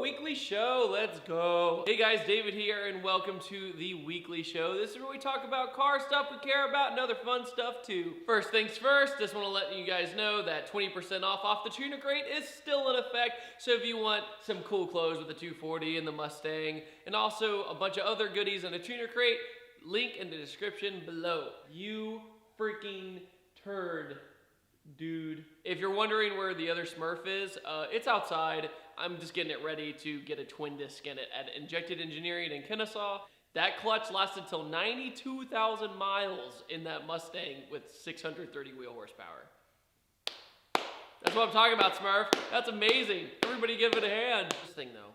weekly show. Let's go. Hey guys, David here, and welcome to the weekly show. This is where we talk about car stuff we care about and other fun stuff too. First things first, just want to let you guys know that 20% off the tuner crate is still in effect. So if you want some cool clothes with the 240 and the Mustang, and also a bunch of other goodies in a tuner crate, link in the description below. You freaking turd, dude. If you're wondering where the other Smurf is, it's outside. I'm just getting it ready to get a twin disc in it at Injected Engineering in Kennesaw. That clutch lasted till 92,000 miles in that Mustang with 630 wheel horsepower. That's what I'm talking about, Smurf. That's amazing. Everybody give it a hand. This thing though.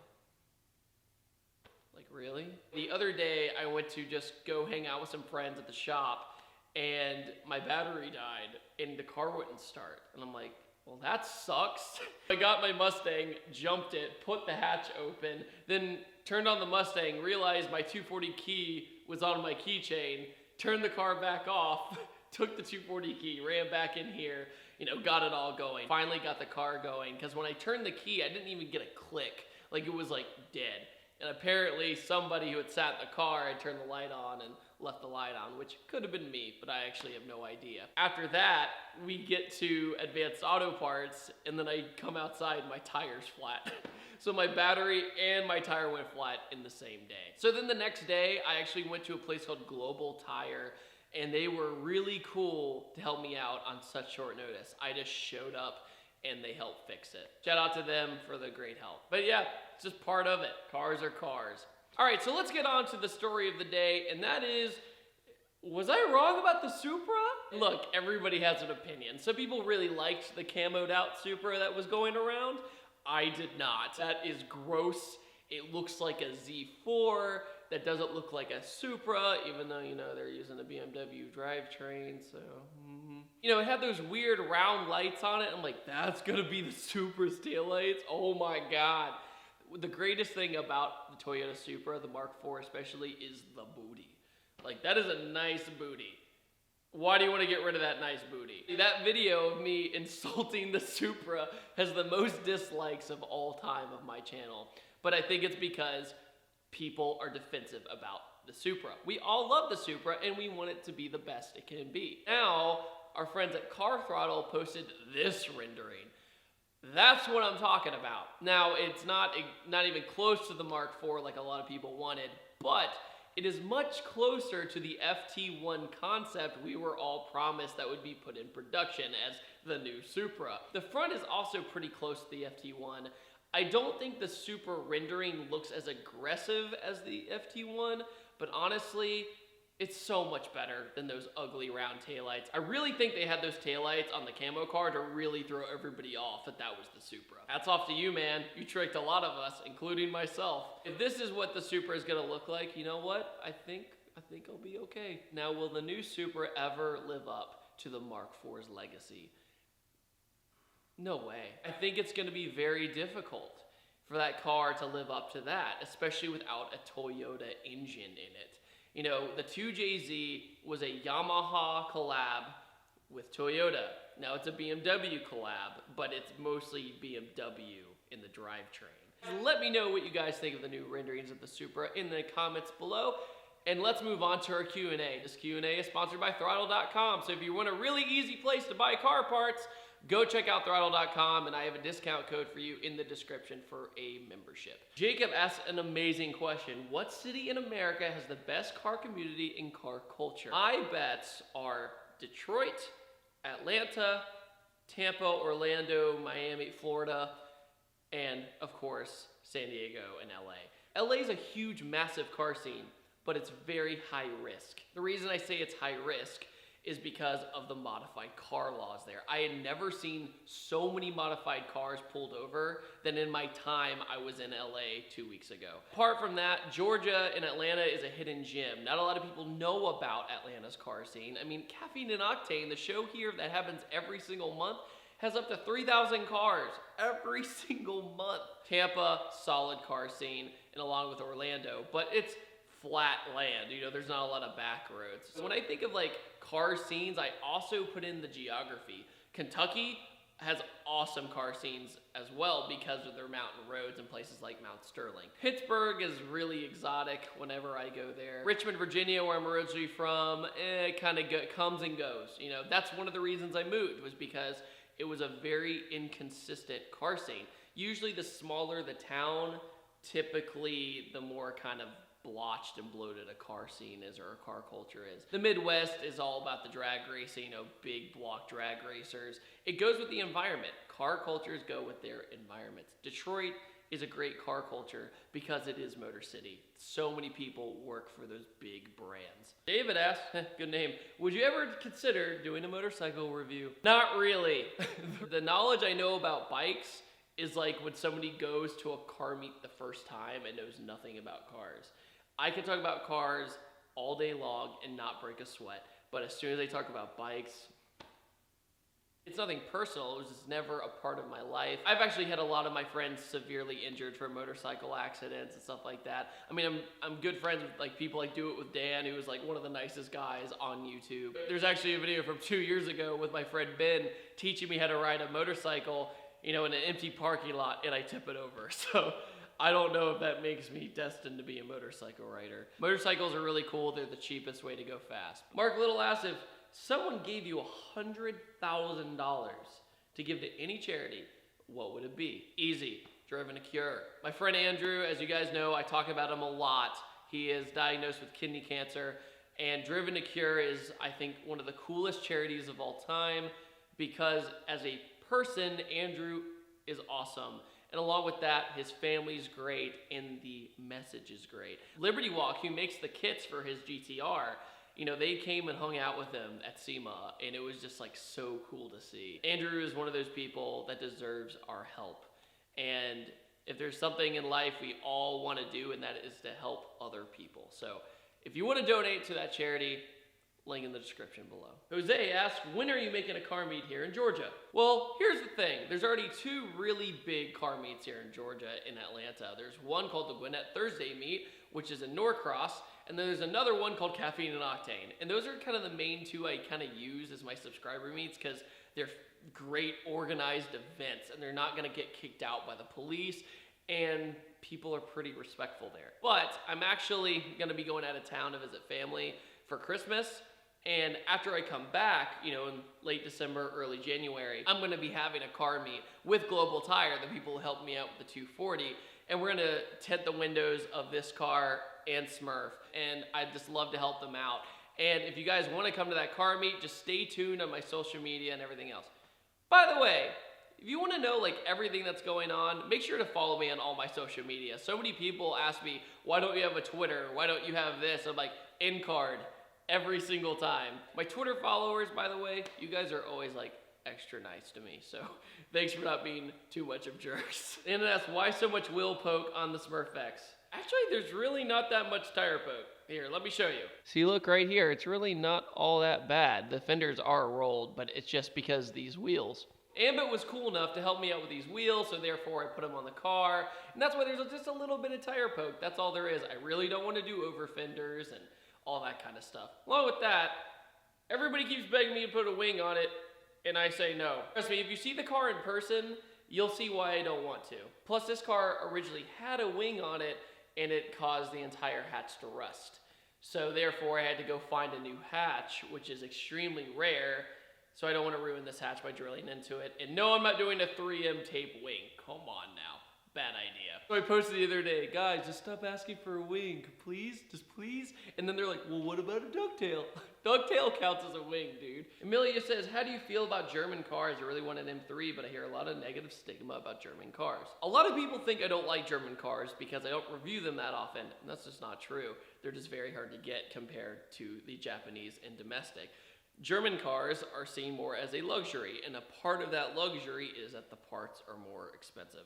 Like really? The other day I went to just go hang out with some friends at the shop, and my battery died and the car wouldn't start. And I'm like, well, that sucks. I got my Mustang, jumped it, put the hatch open, then turned on the Mustang, realized my 240 key was on my keychain, turned the car back off, took the 240 key, ran back in here, got it all going. Finally got the car going, because when I turned the key, I didn't even get a click. Like, it was like dead. And apparently somebody who had sat in the car had turned the light on and left the light on, which could have been me, but I actually have no idea. After that, we get to Advanced Auto Parts, and then I come outside and my tire's flat. So my battery and my tire went flat in the same day. So then the next day, I actually went to a place called Global Tire, and they were really cool to help me out on such short notice. I just showed up and they helped fix it. Shout out to them for the great help. But yeah, it's just part of it. Cars are cars. All right, so let's get on to the story of the day, and that is, was I wrong about the Supra? Look, everybody has an opinion. Some people really liked the camoed out Supra that was going around. I did not. That is gross. It looks like a Z4. That doesn't look like a Supra, even though, they're using a BMW drivetrain, so... it had those weird round lights on it. I'm like, that's gonna be the Supra's taillights? Oh my God. The greatest thing about the Toyota Supra, the Mark IV especially, is the booty. Like, that is a nice booty. Why do you want to get rid of that nice booty? That video of me insulting the Supra has the most dislikes of all time of my channel. But I think it's because people are defensive about the Supra. We all love the Supra and we want it to be the best it can be. Now, our friends at Car Throttle posted this rendering. That's what I'm talking about. Now, it's not even close to the Mark IV like a lot of people wanted, but it is much closer to the FT1 concept we were all promised that would be put in production as the new Supra. The front is also pretty close to the FT1. I don't think the Supra rendering looks as aggressive as the FT1, but honestly, it's so much better than those ugly round taillights. I really think they had those taillights on the camo car to really throw everybody off that was the Supra. Hats off to you, man. You tricked a lot of us, including myself. If this is what the Supra is gonna look like, you know what? I think I'll be okay. Now, will the new Supra ever live up to the Mark IV's legacy? No way. I think it's gonna be very difficult for that car to live up to that, especially without a Toyota engine in it. The 2JZ was a Yamaha collab with Toyota. Now it's a BMW collab, but it's mostly BMW in the drivetrain. Let me know what you guys think of the new renderings of the Supra in the comments below. And let's move on to our Q&A. This Q&A is sponsored by Throttle.com. So if you want a really easy place to buy car parts, go check out Throttle.com, and I have a discount code for you in the description for a membership. Jacob asked an amazing question. What city in America has the best car community and car culture? My bets are Detroit, Atlanta, Tampa, Orlando, Miami, Florida, and of course, San Diego and LA. LA is a huge, massive car scene, but it's very high risk. The reason I say it's high risk is because of the modified car laws there. I had never seen so many modified cars pulled over than in my time I was in LA 2 weeks ago. Apart from that, Georgia and Atlanta is a hidden gem. Not a lot of people know about Atlanta's car scene. I mean, Caffeine and Octane, the show here that happens every single month, has up to 3,000 cars every single month. Tampa, solid car scene, and along with Orlando, but it's flat land. There's not a lot of back roads. When I think of like car scenes, I also put in the geography. Kentucky has awesome car scenes as well because of their mountain roads and places like Mount Sterling. Pittsburgh is really exotic whenever I go there. Richmond, Virginia, where I'm originally from, it kind of comes and goes. You know, that's one of the reasons I moved, was because it was a very inconsistent car scene. Usually the smaller the town, typically the more kind of blotched and bloated a car scene is, or a car culture is. The Midwest is all about the drag racing, you know, big block drag racers. It goes with the environment. Car cultures go with their environments. Detroit is a great car culture because it is Motor City. So many people work for those big brands. David asked, good name, would you ever consider doing a motorcycle review? Not really. The knowledge I know about bikes is like when somebody goes to a car meet the first time and knows nothing about cars. I can talk about cars all day long and not break a sweat, but as soon as I talk about bikes, it's nothing personal. It was just never a part of my life. I've actually had a lot of my friends severely injured from motorcycle accidents and stuff like that. I mean, I'm good friends with like people like Do It With Dan, who was like one of the nicest guys on YouTube. There's actually a video from 2 years ago with my friend Ben teaching me how to ride a motorcycle, you know, in an empty parking lot, and I tip it over. So I don't know if that makes me destined to be a motorcycle rider. Motorcycles are really cool. They're the cheapest way to go fast. Mark Little asked, if someone gave you $100,000 to give to any charity, what would it be? Easy. Driven to Cure. My friend Andrew, as you guys know, I talk about him a lot. He is diagnosed with kidney cancer, and Driven to Cure is, I think, one of the coolest charities of all time, because as a person, Andrew is awesome. And along with that, his family's great and the message is great. Liberty Walk, who makes the kits for his GTR, you know, they came and hung out with him at SEMA, and it was just like so cool to see. Andrew is one of those people that deserves our help. And if there's something in life we all want to do, and that is to help other people. So if you want to donate to that charity, link in the description below. Jose asked, when are you making a car meet here in Georgia? Well, here's the thing. There's already 2 really big car meets here in Georgia in Atlanta. There's one called the Gwinnett Thursday meet, which is in Norcross, and then there's another one called Caffeine and Octane. And those are kind of the main 2 I kind of use as my subscriber meets, because they're great organized events and they're not going to get kicked out by the police, and people are pretty respectful there. But I'm actually going to be going out of town to visit family for Christmas. And after I come back, you know, in late December, early January, I'm going to be having a car meet with Global Tire, the people who helped me out with the 240. And we're going to tint the windows of this car and Smurf. And I'd just love to help them out. And if you guys want to come to that car meet, just stay tuned on my social media and everything else. By the way, if you want to know like everything that's going on, make sure to follow me on all my social media. So many people ask me, why don't you have a Twitter? Why don't you have this? I'm like, end card. Every single time. My Twitter followers, by the way, you guys are always like extra nice to me, so thanks for not being too much of jerks. And that's why so much wheel poke on the Smurf X. Actually, there's really not that much tire poke. Here, let me show you. See, look right here. It's really not all that bad. The fenders are rolled, but it's just because these wheels. Ambit was cool enough to help me out with these wheels, so therefore I put them on the car. And that's why there's just a little bit of tire poke. That's all there is. I really don't want to do over fenders and all that kind of stuff. Along with that, everybody keeps begging me to put a wing on it, and I say no. Trust me, if you see the car in person, you'll see why I don't want to. Plus, this car originally had a wing on it, and it caused the entire hatch to rust. So therefore, I had to go find a new hatch, which is extremely rare, so I don't want to ruin this hatch by drilling into it. And no, I'm not doing a 3M tape wing. Come on now. Bad idea. So I posted the other day, guys, just stop asking for a wing, please, just please. And then they're like, well, what about a ducktail? Ducktail counts as a wing, dude. Amelia says, how do you feel about German cars? I really want an M3, but I hear a lot of negative stigma about German cars. A lot of people think I don't like German cars because I don't review them that often, and that's just not true. They're just very hard to get compared to the Japanese and domestic. German cars are seen more as a luxury, and a part of that luxury is that the parts are more expensive.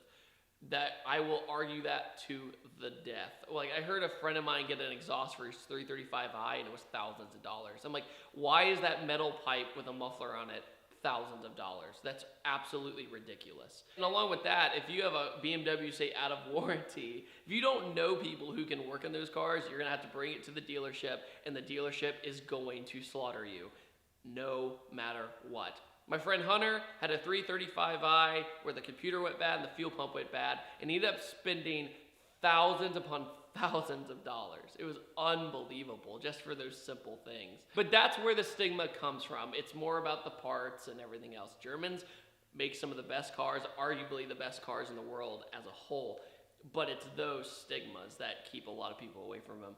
That I will argue that to the death. Like, I heard a friend of mine get an exhaust for his 335i and it was thousands of dollars. I'm like, why is that metal pipe with a muffler on it thousands of dollars? That's absolutely ridiculous. And along with that, if you have a BMW, say, out of warranty, if you don't know people who can work on those cars, you're gonna have to bring it to the dealership, and the dealership is going to slaughter you, no matter what. My friend Hunter had a 335i where the computer went bad and the fuel pump went bad, and he ended up spending thousands upon thousands of dollars. It was unbelievable just for those simple things. But that's where the stigma comes from. It's more about the parts and everything else. Germans make some of the best cars, arguably the best cars in the world as a whole, but it's those stigmas that keep a lot of people away from them,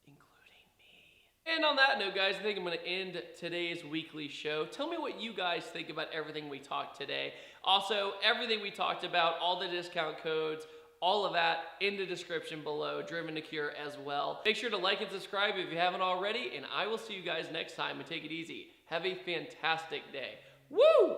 including me. And on that note, guys, I think I'm going to end today's weekly show. Tell me what you guys think about everything we talked today. Also, everything we talked about, all the discount codes, all of that in the description below, Driven to Cure as well. Make sure to like and subscribe if you haven't already, and I will see you guys next time, and take it easy. Have a fantastic day. Woo!